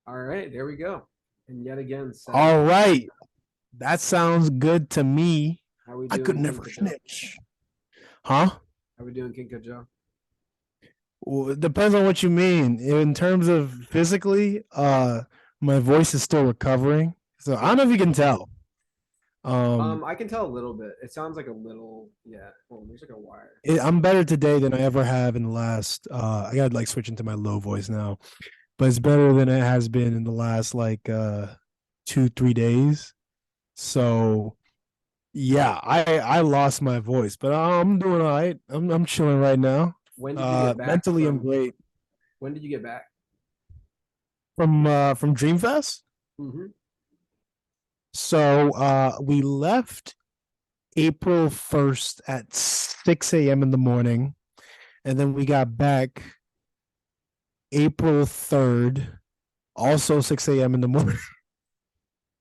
All right, there we go. And yet again, All right. That sounds good to me. how we I could doing, never Kinka Joe? snitch. Huh? How we doing, Kinka Joe? Well, it depends on what you mean. In terms of physically, my voice is still recovering. So I don't Yeah. know if you can tell. Um, I can tell a little bit. It sounds like a little, yeah. Oh, there's like a wire. I'm better today than I ever have in the last I gotta like switch into my low voice now. But it's better than it has been in the last like 2, 3 days. So yeah, I lost my voice, but I'm doing all right. I'm chilling right now. When did you get back Mentally I'm from? great. When did you get back? From Dreamfest. Mm-hmm. So we left April 1st at 6 a.m. in the morning, and then we got back April 3rd, also 6 a.m. in the morning.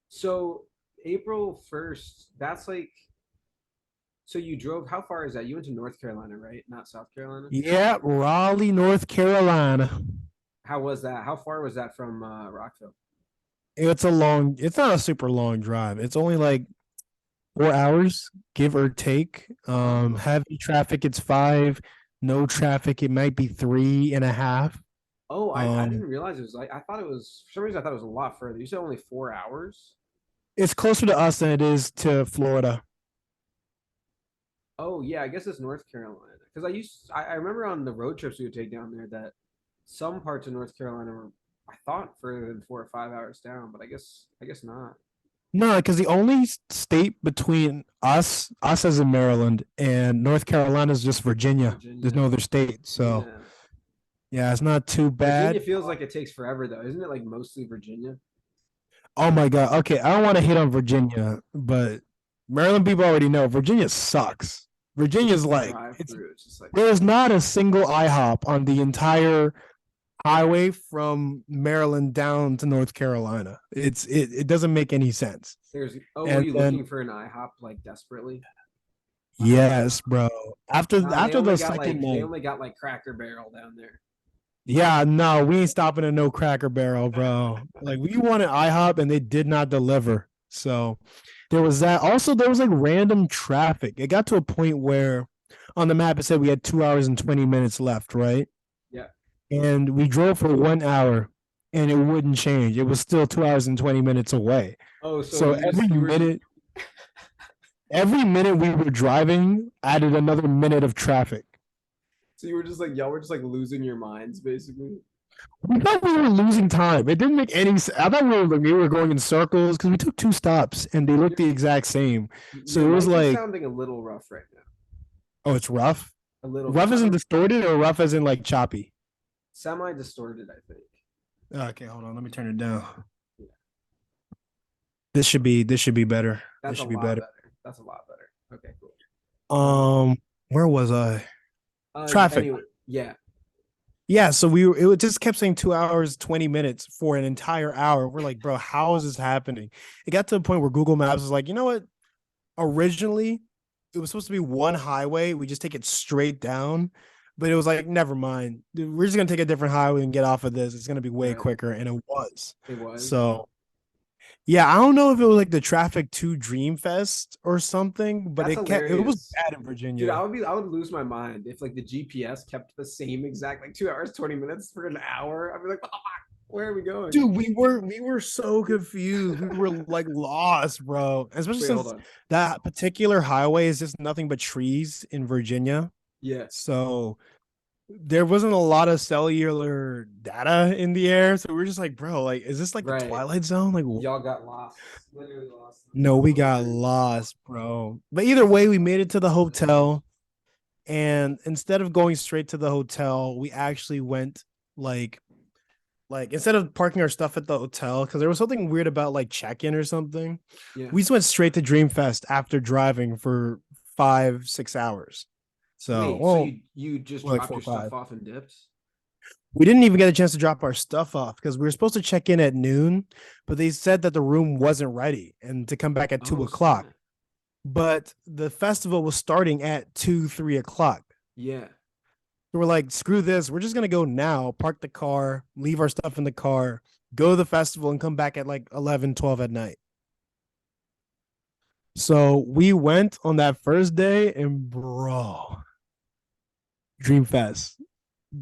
So April 1st, that's like, so you drove, how far is that? You went to North Carolina, right? Not South Carolina? Yeah, Raleigh, North Carolina. How was that? How far was that from Rockville? It's not a super long drive. It's only like 4 hours, give or take. Oh, okay. Heavy traffic, it's five. No traffic, it might be 3.5. Oh, I didn't Um, realize it was like, I thought it was, for some reason, I thought it was a lot further. You said only 4 hours? it's closer to us than it is to Florida. Oh yeah, I guess it's North Carolina. Because I remember on the road trips we would take down there that some parts of North Carolina were, I thought, further than 4 or 5 hours down, but I guess not. No, because the only state between us as in Maryland, and North Carolina is just Virginia. There's Virginia. no other state. So Yeah. yeah, it's not too Virginia bad. feels like it takes forever though. Isn't it like mostly Virginia? Oh my God. Okay, I don't want to hit on Virginia, but Maryland people already know Virginia sucks. Just Virginia's the like drive it's through. It's just like there's not a single IHOP on the entire highway from Maryland down to North Carolina. It doesn't make any sense. there's were And you then looking for an IHOP like desperately? yes, bro. Nah, After the second they night, only got like Cracker Barrel down there. yeah, no, we ain't stopping at no Cracker Barrel, bro. Like we wanted IHOP and they did not deliver. So there was that. Also, there was like random traffic. It got to a point where on the map it said we had 2 hours and 20 minutes left, right? Yeah. And we drove for 1 hour and it wouldn't change. It was still 2 hours and 20 minutes away. Oh, so So every minute we were driving added another minute of traffic. so you were just like y'all were just like losing your minds basically. We thought we were losing time. It didn't make any sense. I thought we were going in circles because we took two stops and they looked Your the exact same. your So it was mic is like, sounding a little rough right now. oh, it's rough. A little bit. Rough I isn't don't distorted or rough as in like choppy. semi distorted, I think. Okay, hold on. Let me turn it down. Yeah. This should be better. This That's a should be lot better. better. That's a lot better. Okay, cool. Where was I? Traffic. Anyway, yeah. Yeah, so it just kept saying 2 hours, 20 minutes for an entire hour. We're like, bro, how is this happening? It got to a point where Google Maps was like, you know what? Originally, it was supposed to be one highway. We just take it straight down. But it was like, never mind. We're just gonna take a different highway and get off of this. It's gonna be way Right. quicker. And it was. It was. So yeah, I don't know if it was like the traffic to Dreamfest or something, but That's it was hilarious. bad in Dude, Virginia. I would lose my mind if like the GPS kept the same exact like 2 hours, 20 minutes for an hour. I'd be like, oh, where are we going? Dude, we were so confused. We were like lost, bro. Especially Wait, hold since on. that particular highway is just nothing but trees in Virginia. Yeah. So there wasn't a lot of cellular data in the air. So we are just like, bro, like, is this like the Right. Twilight Zone? Like, Y'all got lost. Literally lost in the no, middle we of the got trees. lost, bro. But either way, we made it to the hotel. And instead of going straight to the hotel, we actually went like instead of parking our stuff at the hotel, because there was something weird about like check-in or something. Yeah. We just went straight to Dreamfest after driving for 5, 6 hours. So, Wait, so well, you just like dropped four or your stuff five. off and dipped? We didn't even get a chance to drop our stuff off because we were supposed to check in at noon, but they said that the room wasn't ready and to come back at two Oh, o'clock. snap. But the festival was starting at 2, 3 o'clock. Yeah. So we're like, screw this. We're just gonna go now, park the car, leave our stuff in the car, go to the festival, and come back at like 11, 12 at night. So we went on that first day, and bro, Dreamfest.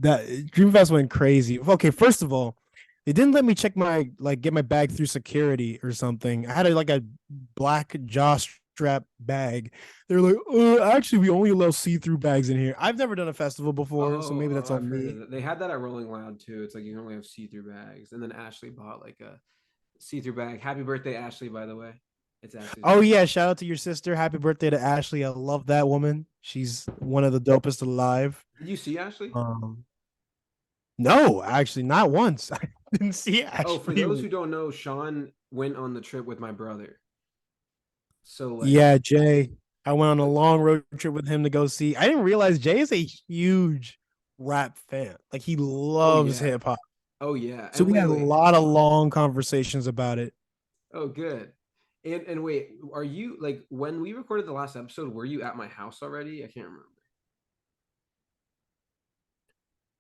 That Dreamfest went crazy. Okay, first of all, they didn't let me check my like get my bag through security or something. I had like a black jaw strap bag. They're like, actually, we only allow see-through bags in here. I've never done a festival before, so maybe that's I've on heard of me. that. They had that at Rolling Loud too. It's like you can only have see-through bags. And then Ashley bought like a see-through bag. Happy birthday, Ashley, by the way. It's Ashley's Oh birthday. yeah, shout out to your sister. Happy birthday to Ashley. I love that woman. She's one of the dopest alive. Did you see Ashley? Um, no, actually, not once. I didn't see Oh, for Ashley. those who don't know, Sean went on the trip with my brother. So like Yeah, Jay. I went on a like long road trip with him to go see. I didn't realize Jay is a huge rap fan. Like he oh loves yeah. hip hop. Oh yeah. So And we had a wait. lot of long conversations about it. Oh good. And wait, are you like when we recorded the last episode, were you at my house already? I can't remember.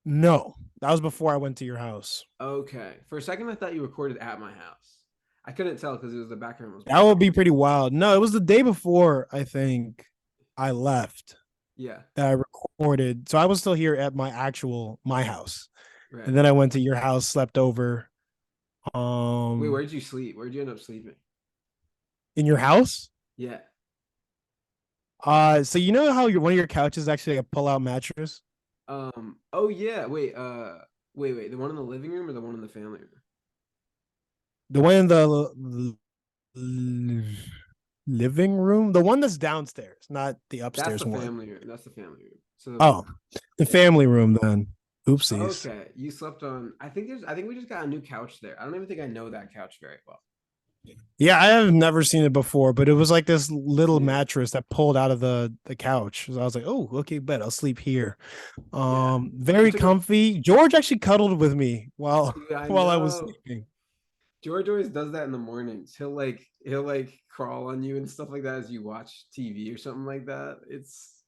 No, that was before I went to your house. Okay. For a second I thought you recorded at my house. I couldn't tell because it was the background was That black. would be pretty wild. No, it was the day before I think I left Yeah. that I recorded. So I was still here at my house. Right. And then I went to your house, slept over. Wait, Um where did you sleep? Where did you end up sleeping? in your house? Yeah. So you know how one of your couches is actually like a pull-out mattress? Oh yeah. Wait. The one in the living room or the one in the family room? The one in the living room, the one that's downstairs, not the That's upstairs the one. family room. That's the family room. So Oh, the family room then. Oopsies. okay, you slept on. I think we just got a new couch there. I don't even think I know that couch very well. Yeah, I have never seen it before, but it was like this little Yeah, mattress that pulled out of the couch. So I was like, oh, okay, bet I'll sleep here. yeah. We Very took a. comfy. George actually cuddled with me while Dude, I while I was know. sleeping. George always does that in the mornings. He'll like crawl on you and stuff like that as you watch TV or something like that. It's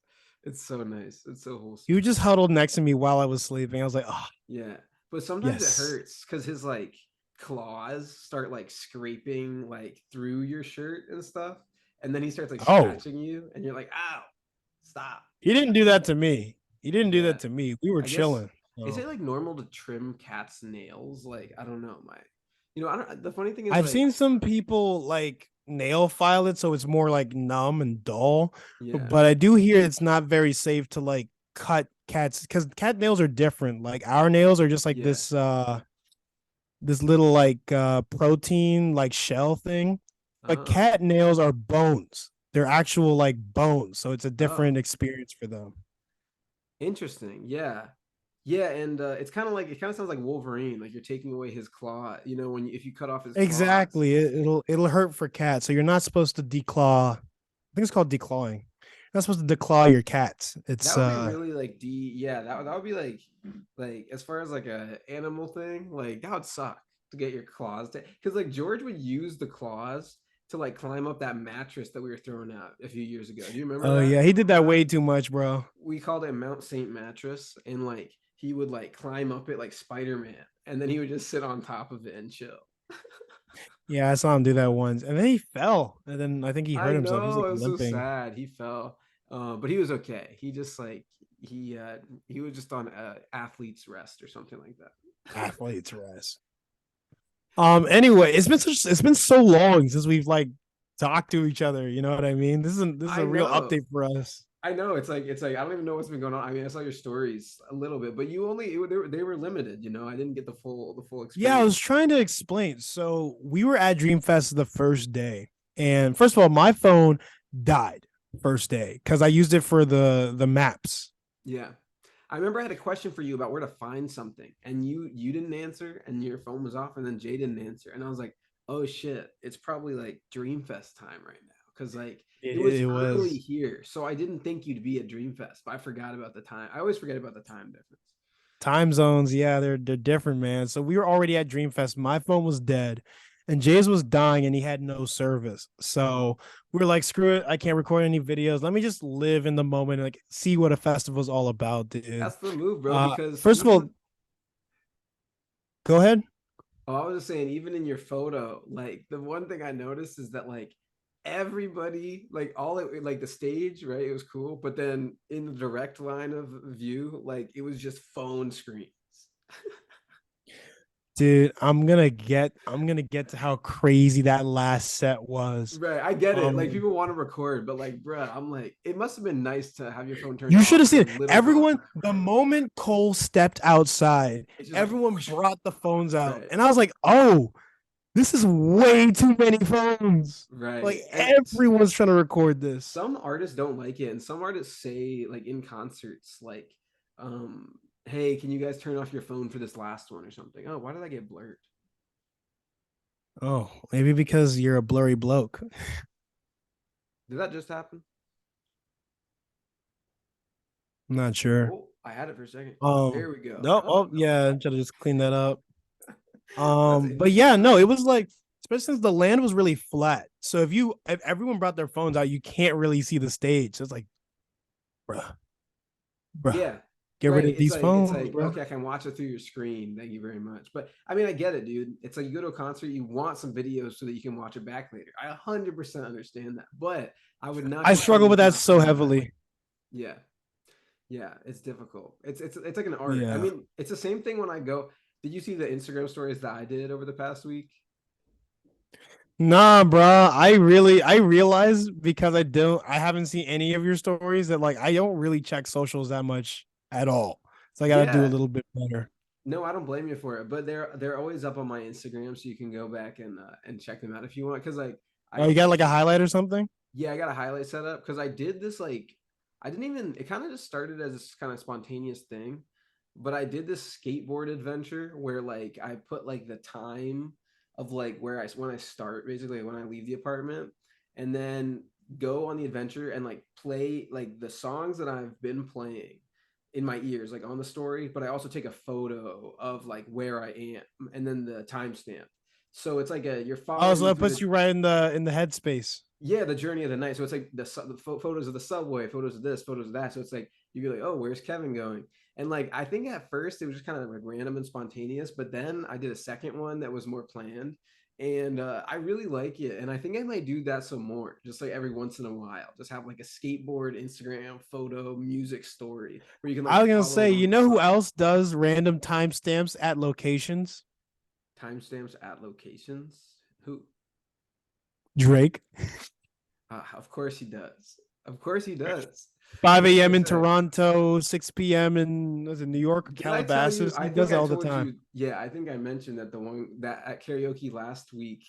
so nice. It's so He wholesome. would just huddled next to me while I was sleeping. I was like, oh, Yeah, but sometimes it yes. hurts because his like claws start like scraping like through your shirt and stuff, and then he starts like Oh, scratching you, and you're like, "Ow, stop!" he didn't do that to me. He didn't do Yeah, that to me. We were I guess chilling. is it So like normal to trim cats' nails? Like I don't know, my I don't. The funny thing is I've like seen some people like nail file it so it's more like numb and dull, yeah, but I do hear it's not very safe to like cut cats because cat nails are different. Like our nails are just like yeah, this little like protein like shell thing. But oh cat nails are bones. They're actual like bones, so it's a oh different experience for them. interesting, yeah. Yeah, and it's kind of like it kind of sounds like Wolverine, like you're taking away his claw. When if you cut off his claws, Exactly. It'll hurt for cats. So you're not supposed to declaw. I think it's called declawing. You're not supposed to declaw your cats. that It's would be really like yeah, that would be like as far as like a animal thing, like that would suck to get your claws to because like George would use the claws to like climb up that mattress that we were throwing out a few years ago. Do you remember oh that? yeah, he did that way too much, bro. We called it Mount Saint mattress, and like he would like climb up it like Spider-Man, and then he would just sit on top of it and chill. Yeah, I saw him do that once. And then he fell. And then I think he I hurt himself. He was know like it was so limping. sad. He fell, but he was okay. He just like he was just on athlete's rest or something like that. Athletes rest. Anyway, it's been so long since we've like talked to each other. You know what I mean? This is I a real know. update for us. I know. It's like I don't even know what's been going on. I mean, I saw your stories a little bit, but you only they were limited. I didn't get the full Yeah, I was experience. trying to explain. So we were at Dreamfest the first day, and first of all, my phone died first day because I used it for the maps. Yeah. I remember I had a question for you about where to find something, and you didn't answer, and your phone was off, and then Jay didn't answer, and I was like, oh shit, it's probably like Dreamfest time right now, because like it was It early was here, so I didn't think you'd be at Dreamfest, but I forgot about the time. I always forget about the time difference. time zones. Yeah, they're different, man. So we were already at Dreamfest. My phone was dead, and Jay's was dying, and he had no service. So we were like, screw it. I can't record any videos. Let me just live in the moment and like see what a festival's all about, dude. That's the move, bro. Because First of all, go ahead. Oh, I was just saying, even in your photo, like the one thing I noticed is that like everybody, like all it, like the stage, right? It was cool, but then in the direct line of view, like it was just phone screens. Dude, I'm gonna get to how crazy that last set was. Right, I get it. Like Um, people want to record, but like, bruh, I'm like, it must have been nice to have your phone turned you should off have for a seen little bit. everyone the moment Cole stepped outside, It's just like, everyone whoosh. brought the phones out. Right, And I was like, oh, this is way too many phones. right. Like And everyone's trying to record this. some artists don't like it, and some artists say like in concerts, like, um, hey, can you guys turn off your phone for this last one or something? Oh, why did I get blurred? Oh, maybe because you're a blurry bloke. Did that just happen? I'm not sure. Oh, I had it for a second. Um, There we go. no, Come oh on. yeah, I'm trying to just clean that up. That's But yeah, interesting. no, it was like, especially since the land was really flat. So if everyone brought their phones out, you can't really see the stage. So it's like, bruh, bruh, Yeah. get rid Right. of these It's phones, like, bruh. okay, I can watch it through your screen. Thank you very much. But I mean, I get it, dude. It's like you go to a concert, you want some videos so that you can watch it back later. I 100% understand that. But I would not I just tell struggle you with to that not so put that back. heavily. Yeah. Yeah, it's difficult. It's like an art. I Yeah. mean, it's the same thing when I go. Did you see the Instagram stories that I did over the past week? Nah, bro. I realize because I haven't seen any of your stories that like I don't really check socials that much at all. So I gotta do a Yeah. little bit better. No, I don't blame you for it. But they're always up on my Instagram, so you can go back and check them out if you want. Because like Oh, I you got like a highlight or something? yeah, I got a highlight set up because I did this like I didn't even it kind of just started as this kind of spontaneous thing, but I did this skateboard adventure where like I put like the time of like where I when I start basically when I leave the apartment and then go on the adventure and like play like the songs that I've been playing in my ears like on the story, but I also take a photo of like where I am and then the timestamp. So it's like a you're Oh, following so me that through puts the you right in the headspace. yeah, the journey of the night. So it's like the photos of the subway, photos of this, photos of that. So it's like you're like, oh, where's Kevin going? And like I think at first it was just kind of like random and spontaneous, but then I did a second one that was more planned, and I really like it. And I think I might do that some more, just like every once in a while, just have like a skateboard Instagram photo music story where you can I like was gonna follow say, along you with the know who song. else does random timestamps at locations? Timestamps at locations. Who? Drake. Of course he does. Of course he does. What 5 did I a.m. in say? Toronto, 6 p.m. in was it New York or Did I tell you? Calabasas? He I does think it I all the told time. you. Yeah, I think I mentioned that the one that at karaoke last week,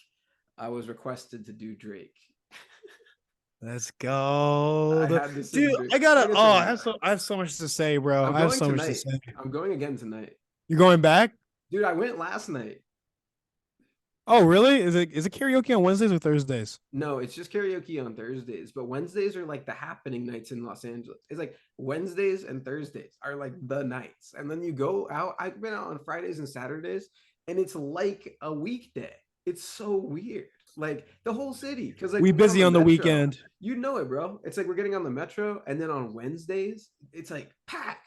I was requested to do Drake. Let's go. I had to sing Dude, Drake. I gotta Like I oh, said, I have so much to say, bro. I'm I have going so much to tonight. say. I'm going again tonight. You're going back? Dude, I went last night. Oh, really? Is it karaoke on Wednesdays or Thursdays? No, it's just karaoke on Thursdays, but Wednesdays are like the happening nights in Los Angeles. It's like Wednesdays and Thursdays are like the nights. And then you go out. I've been out on Fridays and Saturdays, and it's like a weekday. It's so weird. Like the whole city, because like We we get on busy the on the metro. weekend. You know it, bro. It's like we're getting on the metro, and then on Wednesdays, it's like packed.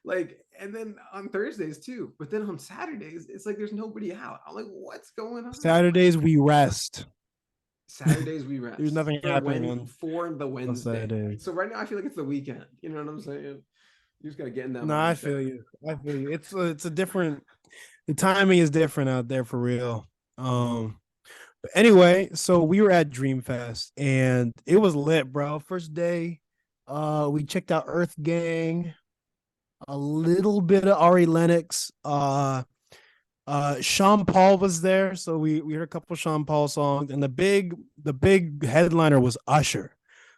Like, and then on Thursdays too. But then on Saturdays, it's like there's nobody out. I'm like, what's going on? Saturdays we rest. Saturdays we There's rest nothing happening for the on Wednesday. Saturday. So right now I feel like it's the weekend. You know what I'm saying? You just gotta get in that No, I mindset. feel you. I feel you. It's a different the timing is different out there for real. But anyway, so we were at Dreamfest and it was lit, bro. First day, we checked out Earth Gang, a little bit of Ari Lennox. Sean Paul was there, so we heard a couple Sean Paul songs, and the big headliner was Usher.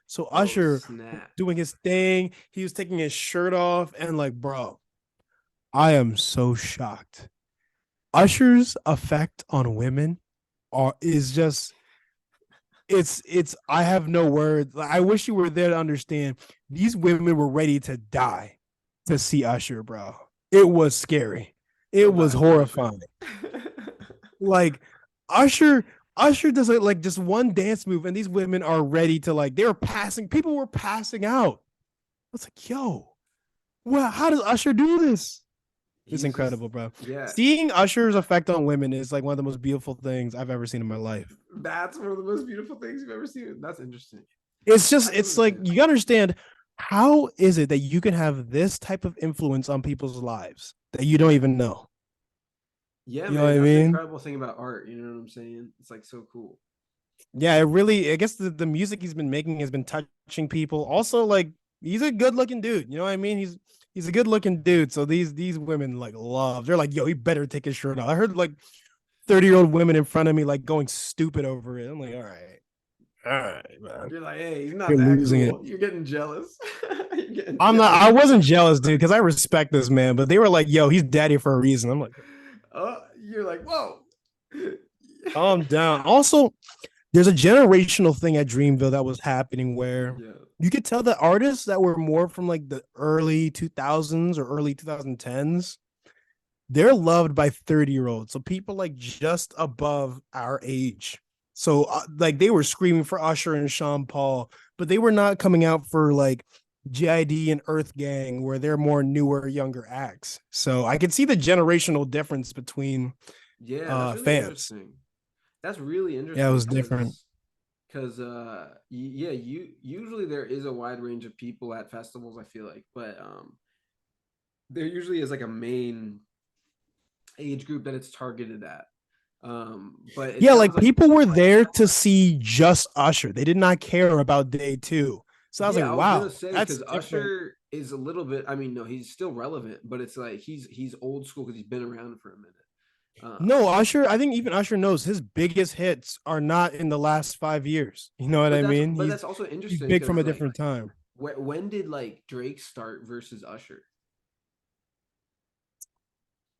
So Oh Usher snap! doing his thing, he was taking his shirt off, and like, bro, I am so shocked. Usher's effect on women are is just it's I have no words. I wish you were there to understand. These women were ready to die to see Usher, bro. It was scary. So It was bad for Usher. horrifying. Like Usher, Usher does like just one dance move, and these women are ready to like they were passing. People were passing out. I was like, yo, well, how does Usher do this? It's He's just incredible, bro. yeah. Seeing Usher's effect on women is like one of the most beautiful things I've ever seen in my life. That's one of the most beautiful things you've ever seen. That's interesting. It's just, I can it's like understand. you gotta understand, how is it that you can have this type of influence on people's lives that you don't Yeah. even know? Yeah, You know what man. I That's the mean? incredible thing about art. You know what I'm saying? It's like so cool. Yeah, it really, I guess the music he's been making has been touching people. Also, like, he's a good looking dude. You know what I mean? He's a good looking dude. So these women like love. They're like, yo, he better take his shirt off. I heard like 30-year-old women in front of me like going stupid over it. I'm like, all right, man. You're like, hey, he's not You're that losing it. cool. You're getting jealous. You're getting I'm not. jealous. I wasn't jealous, dude, because I respect this man. But they were like, "Yo, he's daddy for a reason." I'm like, You're like, whoa. calm down. Also, there's a generational thing at Dreamville that was happening where Yeah. you could tell that artists that were more from like the early 2000s or early 2010s, they're loved by 30-year-olds. So people like just above our age. So like they were screaming for Usher and Sean Paul, but they were not coming out for like J.I.D and Earth Gang, where they're more newer, younger acts. So I can see the generational difference between Yeah, that's really fans. interesting. That's really Yeah, it interesting was different. because yeah, you usually there is a wide range of people at festivals, I feel like, but there usually is like a main age group that it's targeted at. But it Yeah, sounds like like people were there to see just Usher. They did not care about day two. So I was like, yeah, I was gonna wow, say that's because different. Usher is a little bit. I mean, no, he's still relevant, but it's like he's old school because he's been around for a minute. No, Usher, I think even Usher knows his biggest hits are not in the last 5 years. You know what I mean? But that's also He's interesting big from because a like different time. when did like Drake start versus Usher?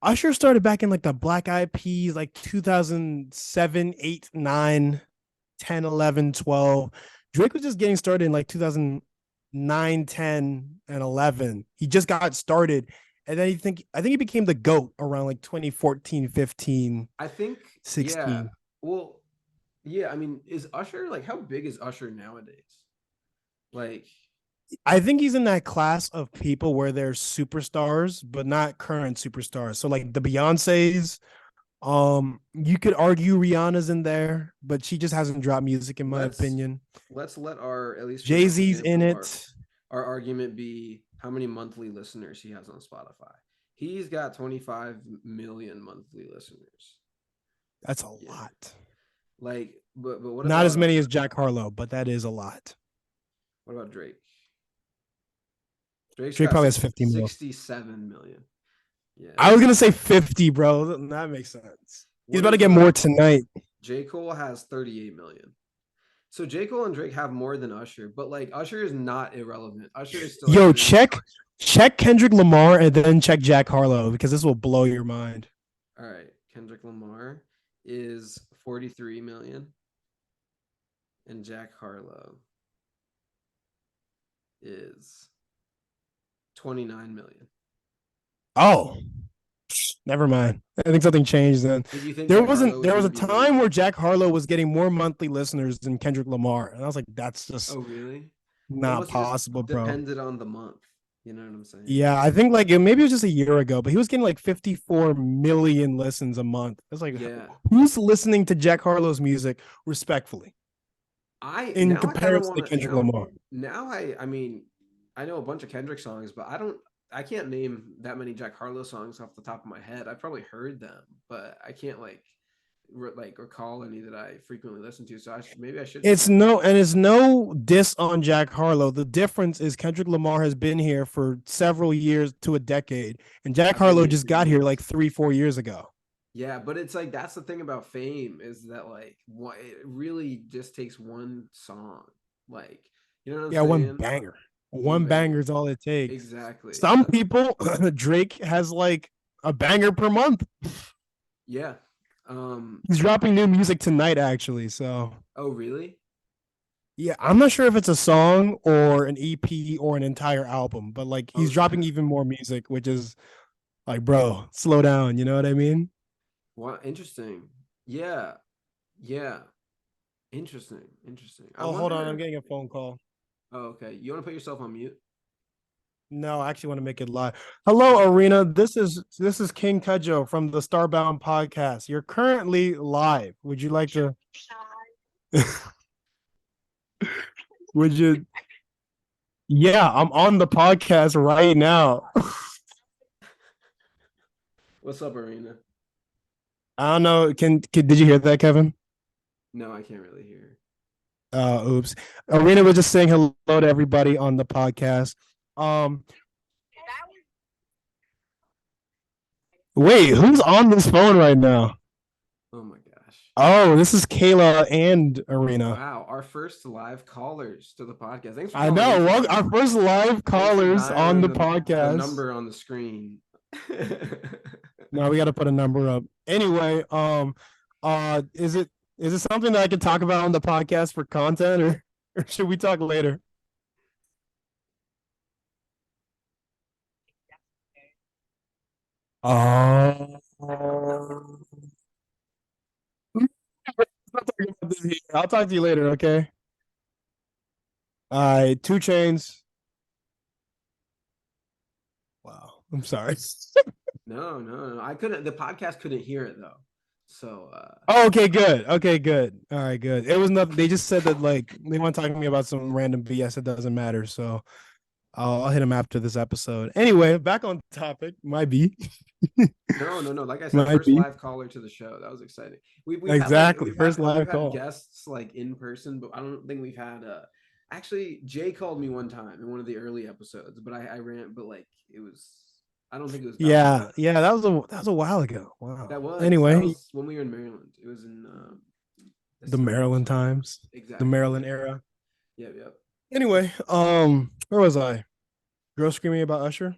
Usher started back in like the Black Eyed Peas, like 2007, 8, 9, 10, 11, 12. Drake was just getting started in like 2009, 10, and 11. He just got started. And then I think he became the GOAT around like 2014, 15, I think yeah. 16. Well, yeah. I mean, is Usher like how big is Usher nowadays? Like I think he's in that class of people where they're superstars, but not current superstars. So like the Beyonces, you could argue Rihanna's in there, but she just hasn't dropped music in my let's opinion. let's let our at least for this Jay-Z's in example it. our argument be how many monthly listeners he has on Spotify. He's got 25 million monthly listeners. That's a Yeah. lot. Like but Not as many as Jack Harlow, but that is a lot. what about Drake? Drake's Drake got probably has 50 mil. 67 million. Yeah, I was that's gonna say 50, bro. That makes sense. He's what about to is get more tonight. J. Cole has 38 million. So J. Cole and Drake have more than Usher, but like Usher is not irrelevant. Usher is still like Yo, really check Kendrick Lamar and then check Jack Harlow because this will blow your mind. all right. Kendrick Lamar is 43 million and Jack Harlow is 29 million. Oh, never mind. I think something changed then. Did you think Jack Harlow was There going was to a be big? time where Jack Harlow was getting more monthly listeners than Kendrick Lamar, and I was like, that's Oh, just really? It not must have just possible, bro. depended on the month. You know what I'm saying? Yeah, I think like maybe it was just a year ago, but he was getting like 54 million listens a month. It's like, Yeah. who's listening to Jack Harlow's music respectfully I in now I kind of comparison to want to Kendrick Lamar? now I mean I know a bunch of Kendrick songs, but I can't name that many Jack Harlow songs off the top of my head. I probably heard them, but I can't like recall any that I frequently listen to. So maybe I should check them out. It's no diss on Jack Harlow. The difference is Kendrick Lamar has been here for several years to a decade, and Jack I've been Harlow here just 2 got here years. like 3, 4 years ago. Yeah, but it's like that's the thing about fame is that like it really just takes one song. Like, you know what I'm Yeah, one saying? banger. One One banger banger. is all it takes. Exactly. Some people, Drake has like a banger per month. Yeah. Um He's dropping new music tonight, actually. So oh really? yeah, I'm not sure if it's a song or an EP or an entire album, but like Oh he's dropping snap. even more music, which is like, bro, slow down. You know what I mean? Wow, interesting. Yeah, yeah, interesting, interesting. I Oh, hold on, I'm wonder. getting a phone call. Oh, okay. You want to put yourself on mute? No, I actually want to make it live. Hello, Okay. Arina. This is King Kudjo from the Starbound podcast. You're currently live. Would you like to? Would you? Yeah, I'm on the podcast right now. What's up, Arina? I don't know. Did you hear that, Kevin? No, I can't really hear. Oops. Arena was just saying hello to everybody on the podcast. Um, Wait, who's on this phone right now? Oh my gosh. Oh, this is Kayla and Arena. Wow, our first live callers to the podcast. Thanks for I calling know. in Well, today. our first live Thanks for callers on dialing the the podcast. number on the screen. No, we got to put a number up. Anyway, is it something that I can talk about on the podcast for content, or should we talk later? Oh, I'll talk to you later. Okay. All right. 2 Chains. Wow. I'm sorry. No, no, no. I couldn't. The podcast couldn't hear it though. So Oh, okay, good. Okay, good. All right, good. It was nothing. They just said that like they want to talk to me about some random BS. It doesn't matter. So I'll hit them after this episode. Anyway, back on topic. Might be. no, no, no. Like I said, Might first be. live caller to the show. That was exciting. We've had like Exactly. First we've live had call. guests like in person, but I don't think we've had actually Jay called me one time in one of the early episodes, but I ran but like it was I don't think it was valuable. Yeah, yeah. That was a while ago. Wow. That Anyway, was when we were in Maryland. It was in the the summer of Maryland times, the exactly, Maryland exactly. era. Yep, yep. Anyway, where was I? Girl screaming about Usher.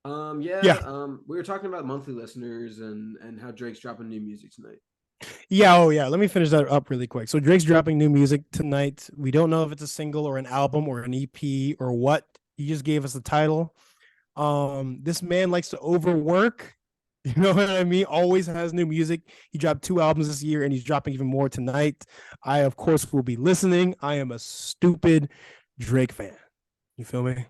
Yeah, Yeah, we were talking about monthly listeners and how Drake's dropping new music tonight. yeah. Oh, yeah. Let me finish that up really quick. So Drake's dropping new music tonight. We don't know if it's a single or an album or an EP or what. He just gave us the title. This man likes to overwork. You know what I mean? Always has new music. He dropped 2 albums this year, and he's dropping even more tonight. I, of course, will be listening. I am a stupid Drake fan. You feel me?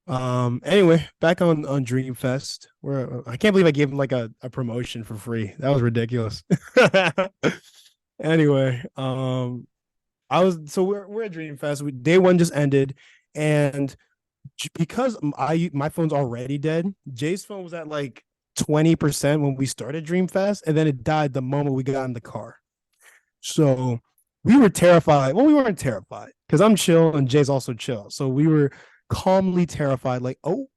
Anyway, back on Dreamfest. Where I can't believe I gave him like a promotion for free. That was ridiculous. Anyway, I was so we're at Dreamfest. Day one just ended, and because my phone's already dead. Jay's phone was at like 20% when we started Dreamfest, and then it died the moment we got in the car. So we were terrified. Well, we weren't terrified because I'm chill and Jay's also chill. So we were calmly terrified, like, oh,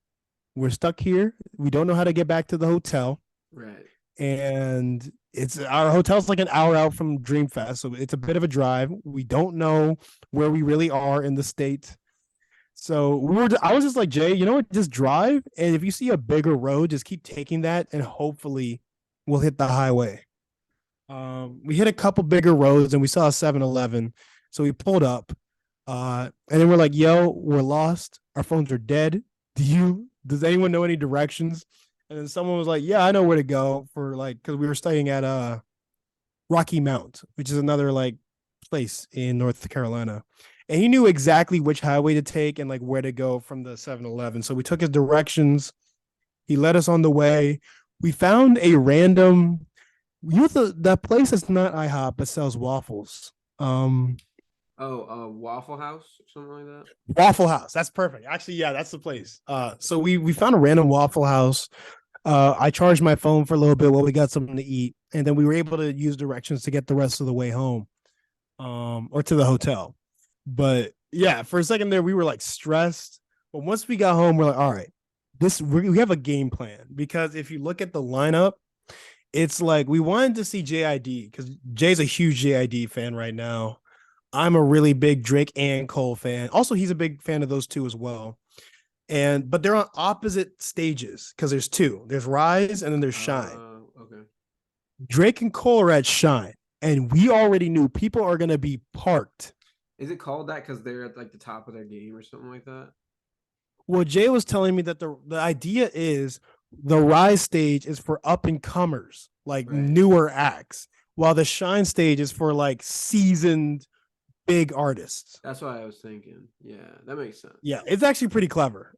we're stuck here. We don't know how to get back to the hotel. Right. And it's our hotel's like an hour out from Dreamfest. So it's a bit of a drive. We don't know where we really are in the state. So I was just like, Jay, you know what? Just drive. And if you see a bigger road, just keep taking that and hopefully we'll hit the highway. We hit a couple bigger roads and we saw a 7-Eleven. So we pulled up. And then we're like, yo, we're lost. Our phones are dead. Does anyone know any directions? And then someone was like, yeah, I know where to go for like, because we were staying at Rocky Mount, which is another like place in North Carolina. And he knew exactly which highway to take and like where to go from the 7-Eleven. So we took his directions. He led us on the way. We found a random, that place that's not IHOP but sells waffles. Oh, Waffle House or something like that. Waffle House. That's perfect. Actually, yeah, that's the place. So we found a random Waffle House. I charged my phone for a little bit while we got something to eat, and then we were able to use directions to get the rest of the way home, or to the hotel. But yeah, for a second there, we were like stressed. But once we got home, we're like, all right, we have a game plan because if you look at the lineup, it's like we wanted to see J.I.D because Jay's a huge J.I.D fan right now. I'm a really big Drake and Cole fan. Also, he's a big fan of those two as well. But they're on opposite stages because there's two. There's Rise and then there's Shine. Okay. Drake and Cole are at Shine, and we already knew people are gonna be parked. Is it called that because they're at like the top of their game or something like that? Well, Jay was telling me that the idea is the Rise stage is for up and comers, like Right. newer acts, while the Shine stage is for like seasoned big artists. That's what I was thinking. Yeah, that makes sense. Yeah, it's actually pretty clever.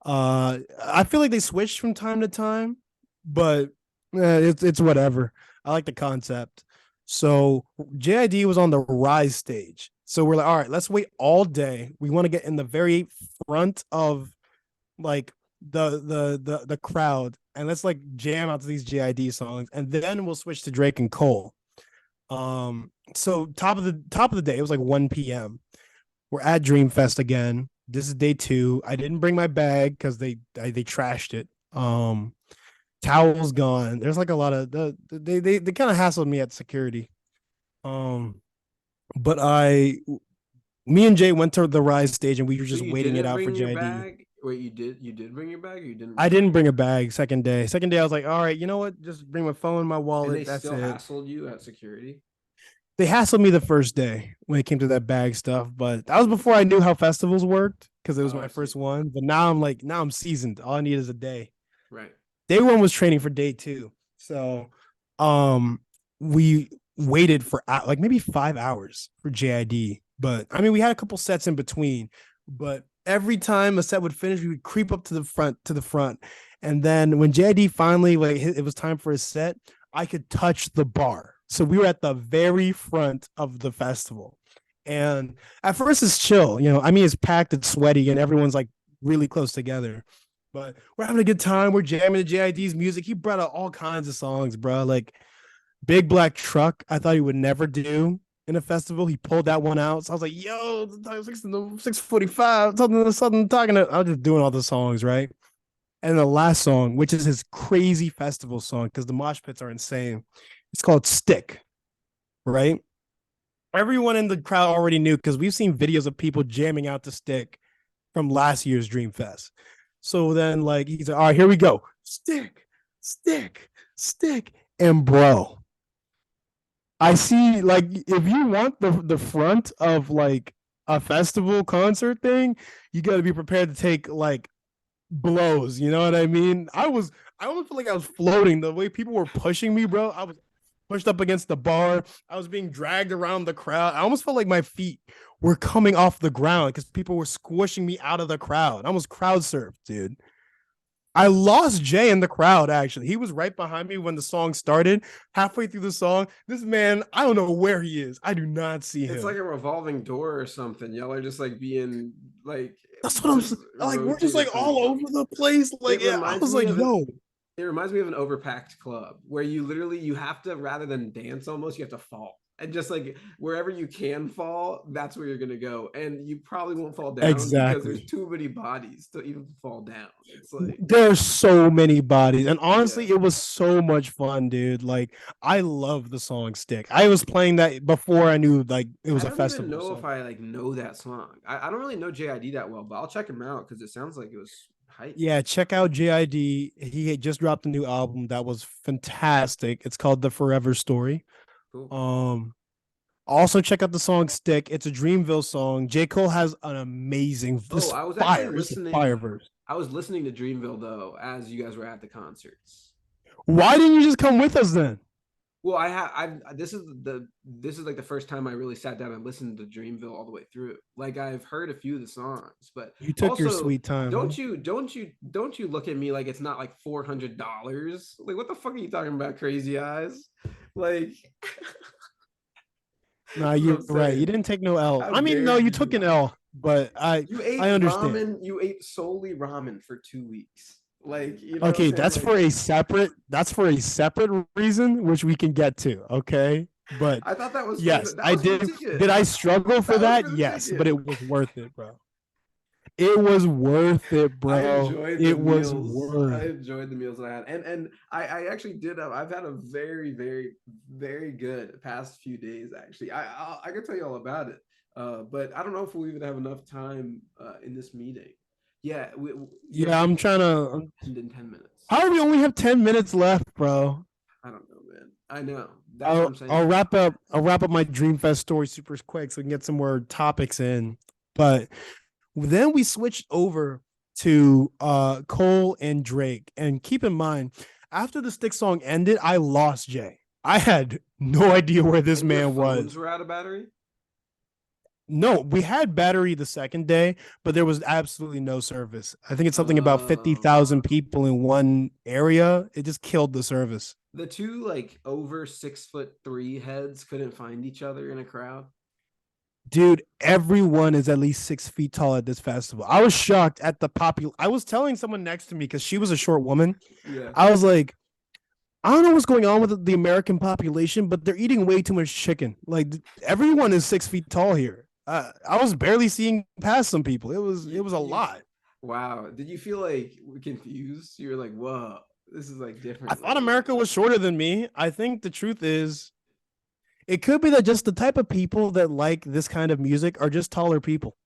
I feel like they switched from time to time, but it's whatever. I like the concept. So JID was on the Rise stage. So we're like, all right, let's wait all day. We want to get in the very front of like the crowd, and let's like jam out to these JID songs, and then we'll switch to Drake and Cole. So top of the day, it was like 1 p.m. We're at Dreamfest again. This is day 2. I didn't bring my bag because they trashed it. Towels gone. There's like a lot of they kind of hassled me at security. Um, but me and Jay went to the Rise stage and we were So just you waiting it didn't out for bring your JID. bag? Wait, you did bring your bag or you didn't I bring your didn't bag? bring a bag. Second day. Second day, I was like, all right, you know what? Just bring my phone, my And they wallet. That's still it. hassled you at security? They hassled me the first day when it came to that bag stuff, but that was before I knew how festivals worked because it was Oh, my I see. first one. But now I'm like, now I'm seasoned. All I need is a day. Right. Day 1 was training for day 2. So we waited for like maybe 5 hours for JID. But I mean, we had a couple sets in between, but every time a set would finish, we would creep up to the front. And then when JID finally like it was time for his set, I could touch the bar. So we were at the very front of the festival. And at first it's chill, I mean, it's packed, it's sweaty, and everyone's like really close together. But we're having a good time. We're jamming to JID's music. He brought out all kinds of songs, bro. Like Big Black Truck, I thought he would never do in a festival. He pulled that one out. So I was like, yo, 6:45, something talking to. I was just doing all the songs, right? And the last song, which is his crazy festival song, because the mosh pits are insane. It's called Stick, right? Everyone in the crowd already knew because we've seen videos of people jamming out to Stick from last year's Dreamfest. So then, like, he's like, all right, here we go. Stick, stick, stick. And bro, I see, like, if you want the front of like a festival concert thing, you got to be prepared to take like blows. You know what I mean? I almost feel like I was floating the way people were pushing me, bro. I was pushed up against the bar. I was being dragged around the crowd. I almost felt like my feet were coming off the ground because people were squishing me out of the crowd. I almost crowd surfed, dude. I lost Jay in the crowd, actually. He was right behind me when the song started. Halfway through the song, this man, I don't know where he is. I do not see It's like him. a revolving door or something. Y'all are just like being like That's what just I'm like. We're just rotated like from all each other. over the place. Like, It yeah, I reminds was me like, of an yo, it reminds me of an overpacked club where you literally you have to rather than dance almost you have to fall and just like wherever you can fall that's where you're gonna go and you probably won't fall down because there's exactly. too many bodies to even fall down. It's like There's so many bodies, and yeah, honestly, it was so much fun, dude. Like, I love the song "Stick." I was playing that before I knew like it I was a don't even festival. know if So I like know that song. I don't really know JID that well, but I'll check him out because it sounds like it was hype. yeah, check out JID. He had just dropped a new album that was fantastic. It's called The Forever Story. Cool. Um, Also check out the song "Stick." It's a Dreamville song. J. Cole has an amazing Oh, this I was actually fire. It's a fire listening. verse. I was listening to Dreamville though as you guys were at the concerts. Why didn't you just come with us then? Well, I have. I this is like the first time I really sat down and listened to Dreamville all the way through. Like I've heard a few of the songs, but You took your also sweet time, huh? don't you look at me like it's not like $400. Like what the fuck are you talking about, crazy eyes? Like Nah, that's what I'm you're right. You saying. didn't take no L. How I mean, no, dare you took you? an L, but I You I ate understand. ramen. You ate solely ramen for 2 weeks. Like you know what I'm Okay, saying? Like that's for a separate reason, which we can get to. Okay. But I thought that was for yes, that I was for the did. ticket. Did I struggle for That was that? for the Yes, but ticket. it was worth it, bro. It was worth it, I bro. enjoyed the It was meals. I worth. enjoyed the meals that I had, and I actually did. I've had a very very good past few days. Actually, I can tell you all about it. But I don't know if we'll even have enough time in this meeting. Yeah, your Yeah, I'm meeting trying to. in 10 minutes. How do we only have 10 minutes left, bro? I don't know, man. I know. That's what I'll I'm I'll saying. wrap up. I'll wrap up my Dreamfest story super quick so we can get some more topics in. But then we switched over to Cole and Drake. And keep in mind, after the Stick song ended, I lost Jay. I had no idea where this And your man phones was. were out of battery? No, we had battery the second day, but there was absolutely no service. I think it's something about Oh. 50,000 people in one area. It just killed the service. The two like over 6'3" heads couldn't find each other in a crowd. Dude, everyone is at least 6 feet tall at this festival. I was shocked at the popul. I was telling someone next to me because she was a short woman. Yeah. I was like, I don't know what's going on with the American population, but they're eating way too much chicken. Like everyone is 6 feet tall here. I was barely seeing past some people. It was a You lot. wow. Did you feel like confused? You were like, whoa, this is like I different. thought Like, America was shorter than me. I think the truth is, it could be that just the type of people that like this kind of music are just taller people.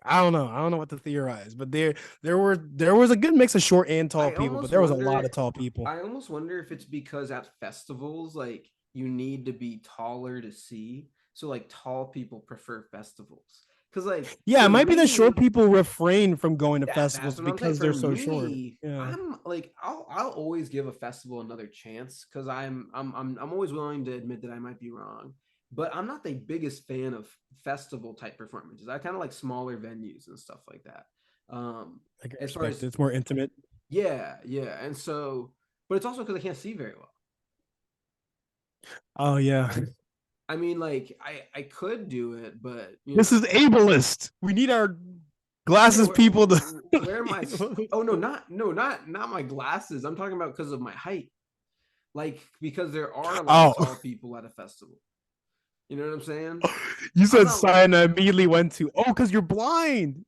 I don't know. I don't know what to theorize, but there was a good mix of short and tall I people, but almost there was a lot of wonder tall people. I almost wonder if it's because at festivals, like you need to be taller to see. So like tall people prefer festivals. Cause like Yeah, it for might be that short me, people refrain from going to that's festivals what I'm saying. because For they're so short. me, Yeah. I'm like I'll always give a festival another chance because I'm always willing to admit that I might be wrong. But I'm not the biggest fan of festival type performances. I kind of like smaller venues and stuff like that. Um, I can as far respect it. as It's more intimate. yeah, yeah. And so, but it's also because I can't see very well. Oh yeah. I mean, like I could do it, but you This is know, ableist. We need our yeah. glasses people to Where am I? Oh no, not my glasses. I'm talking about because of my height. Like because there are a lot of Oh, tall people at a festival. You know what I'm saying? you I'm said not. sign. I immediately went to, oh, because you're blind.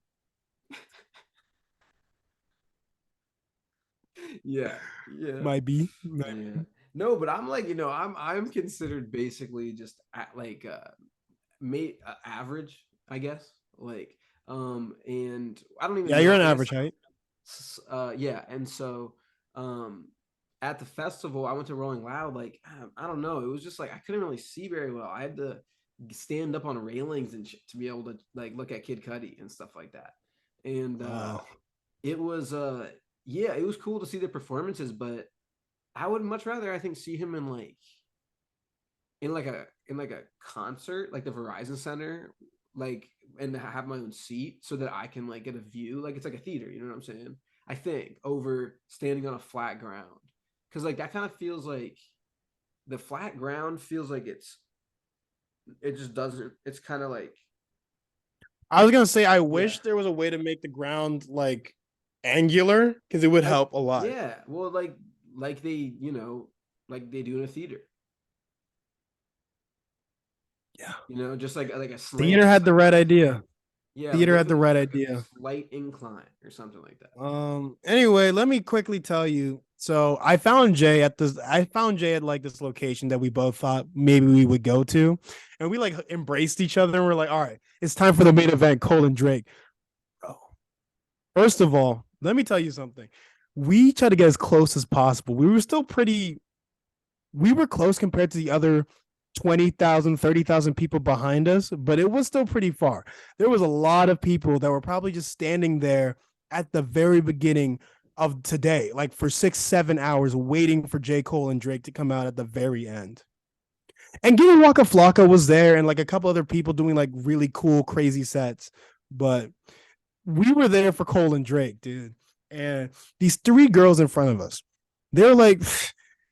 Yeah, yeah, Might be. yeah. No, but I'm like I'm considered basically just at like mate average, I guess. Like and I don't even Yeah, you're know. an I guess average height. yeah, and so um at the festival I went to Rolling Loud. Like I don't know, it was just like I couldn't really see very well. I had to stand up on railings and shit to be able to like look at Kid Cudi and stuff like that. And Wow. it was yeah, it was cool to see the performances, but I would much rather I think see him in like a concert, like the Verizon Center, like and have my own seat so that I can like get a view. Like it's like a theater, you know what I'm saying? I think over standing on a flat ground. Cause like that kind of feels like the flat ground feels like it just doesn't it's kind of like I was gonna say I yeah. wish there was a way to make the ground like angular because it would Like help a lot. yeah, well like they, like they do in a theater. Yeah. Just like a Theater slant had the type right of idea. yeah, Theater had the right like a idea. slight incline or something like that. Anyway, let me quickly tell you. So I found Jay at like this location that we both thought maybe we would go to. And we like embraced each other and we're like, all right, it's time for the main event, Cole+Drake. Bro. First of all, let me tell you something. We tried to get as close as possible. We were close compared to the other 20,000, 30,000 people behind us, but it was still pretty far. There was a lot of people that were probably just standing there at the very beginning of today, like for 6, 7 hours, waiting for J. Cole and Drake to come out at the very end. And Giddy Waka Flocka was there and like a couple other people doing like really cool, crazy sets. But we were there for Cole and Drake, dude. And these three girls in front of us, they're like,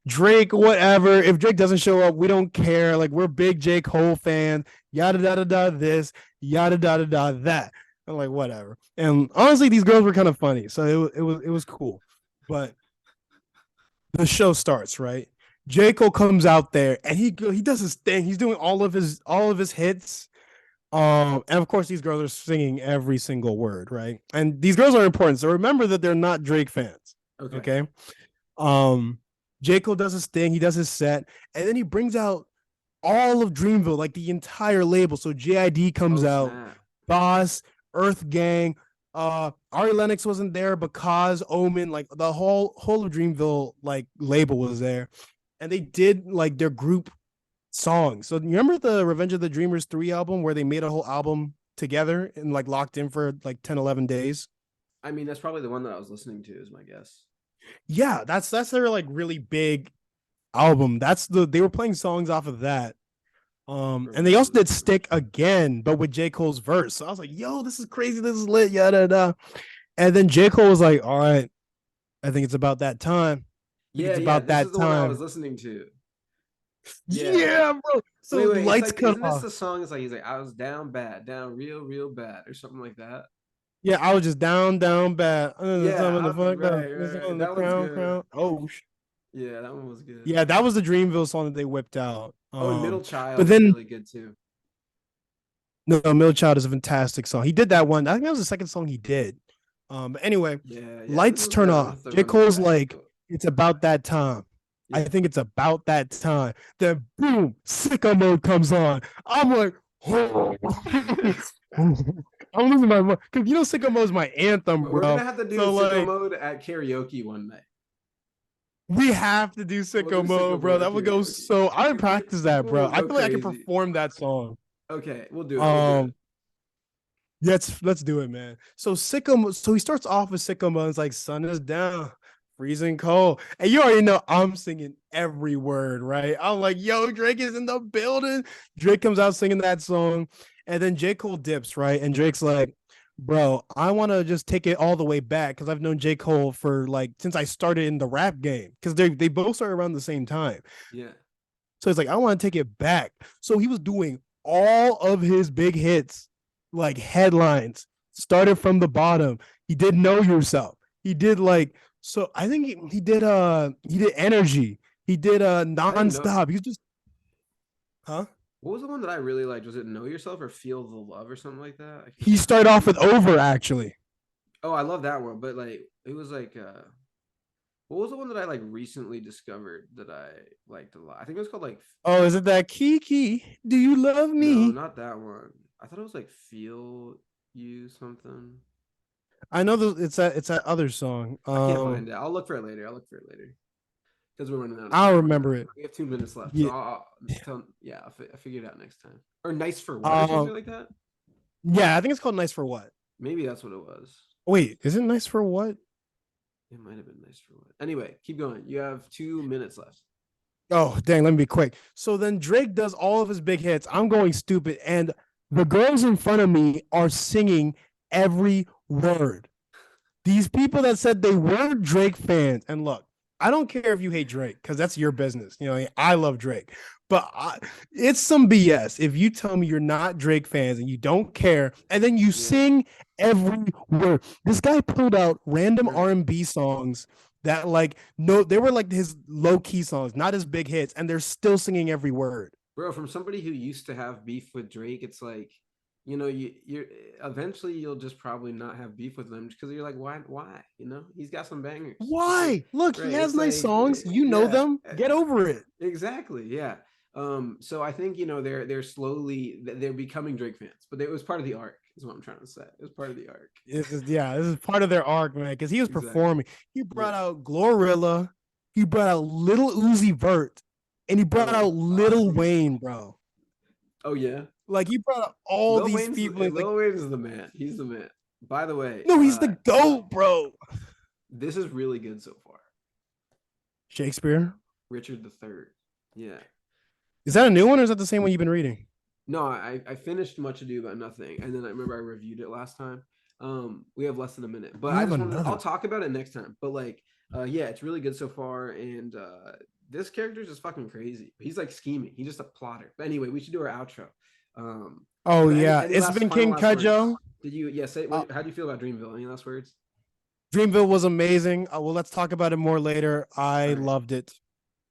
Drake, whatever. If Drake doesn't show up, we don't care. Like, we're big J. Cole fans, yada, yada, yada, this, yada, yada, yada, that. I'm like, whatever. And honestly, these girls were kind of funny. So it was cool. But the show starts, right? J. Cole comes out there and he does his thing. He's doing all of his hits. And of course, these girls are singing every single word, right? And these girls are important. So remember that they're not Drake fans. Okay. Okay. Um, J. Cole does his thing, he does his set, and then he brings out all of Dreamville, like the entire label. So J.I.D comes Oh out, snap. Boss, Earth Gang, Ari Lennox wasn't there, because Omen, like the whole of Dreamville like label was there. And they did like their group songs. So you remember the Revenge of the Dreamers 3 album where they made a whole album together and like locked in for like 10, 11 days? I mean, that's probably the one that I was listening to, is my guess. Yeah, that's their like really big album. They were playing songs off of that. And they also did Stick again, but with J. Cole's verse. So I was like, yo, this is crazy, this is lit, yada yada. And then J. Cole was like, all right, I think it's about that time. I think Yeah, it's yeah. about This is that the one I was time. listening to. Yeah. Yeah, bro. So Wait. It's lights like, cut isn't this off. the song? It's like he's like, I was down bad, down real bad, or something like that. Yeah, I was just down bad. Yeah, Some of the fucked up. right. On the That one's crown, good. crown. Oh, Yeah, that one was good. yeah, that was the Dreamville song that they whipped out. Oh, and Middle But Child is then really good too. no, Mill Child is a fantastic song. He did that one. I think that was the second song he did. But anyway, Yeah. This lights was turn good. I'm gonna off. have to J. run this Cole's back. like, it's about that time. I Yeah. think it's about that time. Then boom, sicko mode comes on. I'm like, oh. I'm losing my mind. Because you know sicko mode is my anthem, We're gonna bro. have to do So sicko like mode at karaoke one night. we have to do We'll do sicko sicko mode, bro. mode at That would go karaoke. so I would practice that, People bro. will I go feel like I could crazy. perform that song. Okay, we'll do it. We'll do it. Um, let's do it, man. So sicko, so he starts off with sicko mode. It's like sun is down, freezing cold, and you already know I'm singing every word, right? I'm like, yo, Drake is in the building. Drake comes out singing that song, and then J. Cole dips, right? And Drake's like, bro, I want to just take it all the way back because I've known J. Cole for like since I started in the rap game because they both started around the same time. Yeah. So it's like, I want to take it back. So he was doing all of his big hits, like headlines, started from the bottom. He did Know Yourself. He did like, so I think he did Energy. He did I didn't know. Nonstop. He's just, huh? What was the one that I really liked? Was it Know Yourself or Feel the Love or something like that? I can't He remember. started off with Over actually. Oh, I love that one. But like, it was like, what was the one that I like recently discovered that I liked a lot? I think it was called like, Oh, is it that Kiki? Do you love no, me? not that one. I thought it was like Feel You something. I know it's that other song. I can't find it. I'll look for it later. I'll look for it later because we're running out of I'll time. remember it. We have 2 minutes left, so Yeah. I'll tell. Yeah, I'll figure it out next time. Or Nice for What or Um, something like that. yeah, I think it's called Nice for What. Maybe that's what it was. Wait, is it Nice for What? It might have been Nice for What. Anyway, keep going. You have 2 minutes left. Oh, dang, let me be quick. So then Drake does all of his big hits. I'm going stupid. And the girls in front of me are singing every word. These people that said they weren't Drake fans, and look, I don't care if you hate Drake because that's your business. You know, I love Drake, but it's some BS if you tell me you're not Drake fans and you don't care, and then you Yeah, sing every word. This guy pulled out random bro. R&B songs that like no, they were like his low key songs, not his big hits, and they're still singing every word. Bro, from somebody who used to have beef with Drake, it's like, you're eventually you'll just probably not have beef with them because you're like, why? He's got some bangers. It's like, Why? Look, he right? has It's nice like, songs. You know yeah, them. Get over it. exactly, yeah. So I think they're slowly they're becoming Drake fans, but it was part of the arc, is what I'm trying to say. It was part of the arc. This is part of their arc, man. Because he was Exactly. performing. He Yeah. brought out Glorilla. He brought out Little Uzi Vert, and he brought Oh out fuck. Little Wayne, bro. Oh yeah. Like he brought out all these people. He's like, Lil Wayne is the man. He's the man. By the way, no, he's the goat, bro. this is really good so far. Shakespeare. Richard the Third. Yeah. Is that a new one, or is that the same one you've been reading? No, I finished Much Ado About Nothing, and then I remember I reviewed it last time. We have less than a minute, but You I have just wanted to, another I'll one. talk about it next time. But like, yeah, it's really good so far, and this character is just fucking crazy. He's like scheming. He's just a plotter. But anyway, we should do our outro. Oh But any yeah, any it's last been final King last words? Cudjo. Did you say Uh, how do you feel about Dreamville? Any last words? Dreamville was amazing. Well, let's talk about it more later. All I right, loved it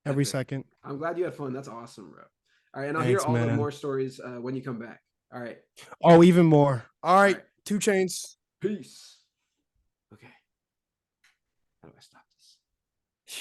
every epic. second. I'm glad you had fun. That's awesome, bro. All right, and I'll hear Thanks, all the man. more stories when you come back. All right, Oh, even more. All all right, right. 2 Chainz. Peace. Okay, how do I stop this?